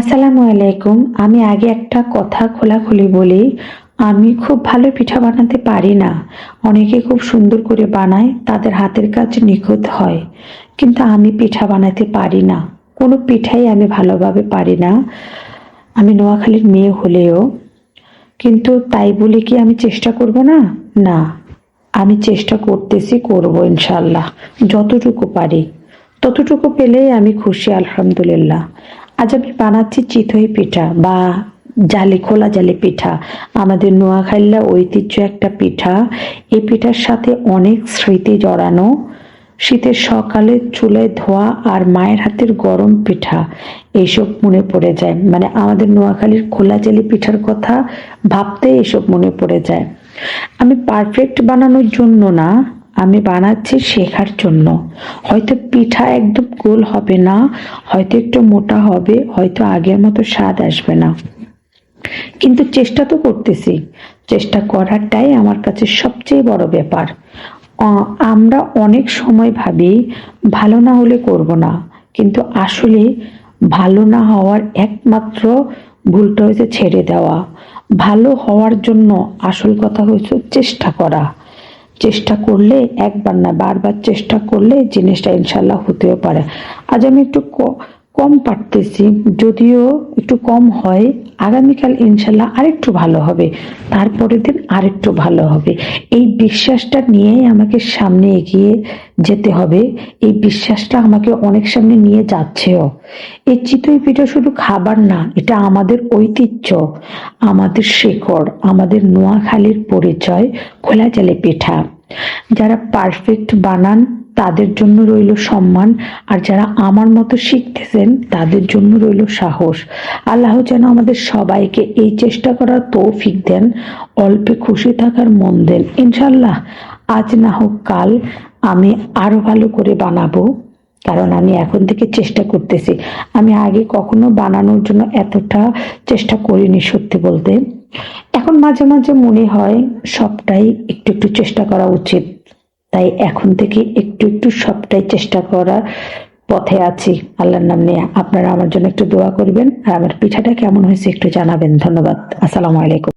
আসসালামু আলাইকুম। আমি আগে একটা কথা খোলাখুলি বলি, আমি খুব ভালো পিঠা বানাতে পারি না। অনেকে খুব সুন্দর করে বানায়, তাদের হাতের কাজ নিখুঁত হয়, কিন্তু আমি পিঠা বানাতে পারি না। কোনো পিঠাই আমি ভালোভাবে পারি না। আমি নোয়াখালীর মেয়ে হলেও, কিন্তু তাই বলে কি আমি চেষ্টা করব না? না, আমি চেষ্টা করতেছি, করব ইনশাল্লাহ। যতটুকু পারি ততটুকু পেলেই আমি খুশি, আলহামদুলিল্লাহ। আজ আমি বানাচ্ছি চিতই পিঠা বা খোলা জালি পিঠা। আমাদের নোয়াখালীর ঐতিহ্য একটা পিঠা। এই পিঠার সাথে অনেক স্মৃতি জড়ানো। শীতের সকালে চুলায় ধোয়া আর মায়ের হাতের গরম পিঠা, এইসব মনে পড়ে যায়। মানে আমাদের নোয়াখালীর খোলা জালি পিঠার কথা ভাবতে এসব মনে পড়ে যায়। আমি পারফেক্ট বানানোর জন্য না, আমি বানাচ্ছি শেখার জন্য। হয়তো পিঠা একদম গোল হবে না, হয়তো একটু মোটা হবে, হয়তো আগের মতো স্বাদ আসবে না, কিন্তু চেষ্টা তো করতেছি। চেষ্টা করাটাই আমার কাছে সবচেয়ে বড় ব্যাপার। আমরা অনেক সময় ভাবি ভালো না হলে করব না, কিন্তু আসলে ভালো না হওয়ার একমাত্র ভুলটা হয়েছে ছেড়ে দেওয়া। ভালো হওয়ার জন্য আসল কথা হয়েছে চেষ্টা করা। চেষ্টা করলে, একবার না বারবার চেষ্টা করলে জিনিসটা ইনশাল্লাহ হতেও পারে। আজ আমি একটু কম পারতেছি, যদিও একটু কম হয়, আগামীকাল ইনশাল্লাহ আরেকটু ভালো হবে, তারপরের দিন আরেকটু ভালো হবে। এই বিশ্বাসটা নিয়েই আমাকে সামনে এগিয়ে যেতে হবে। এই বিশ্বাসটা আমাকে অনেক সামনে নিয়ে যাচ্ছেও। এই চিতই পিঠা শুধু খাবার না, এটা আমাদের ঐতিহ্য, আমাদের শেকড়, আমাদের নোয়াখালীর পরিচয়। খোলা জালে পিঠা যারা পারফেক্ট বানান তাদের জন্য রইল সম্মান, আর যারা আমার মতো শিখতেছেন তাদের জন্য রইল সাহস। আল্লাহ যেন আমাদের সবাইকে এই চেষ্টা করার তৌফিক দেন, অল্পে খুশি থাকার মন দেন ইনশাল্লাহ। আজ না হোক কাল আমি আরো ভালো করে বানাবো, কারণ আমি এখন থেকে চেষ্টা করতেছি। আমি আগে কখনো বানানোর জন্য এতটা চেষ্টা করিনি, সত্যি বলতে। এখন মাঝে মাঝে মনে হয় সবটাই একটু একটু চেষ্টা করা উচিত। তাই এখন থেকে একটু একটু সবটাই চেষ্টা করার পথে আছি। আল্লাহর নাম নিয়ে আপনারা আমার জন্য একটু দোয়া করবেন, আর আমার পিঠাটা কেমন হয়েছে একটু জানাবেন। ধন্যবাদ। আসসালামু আলাইকুম।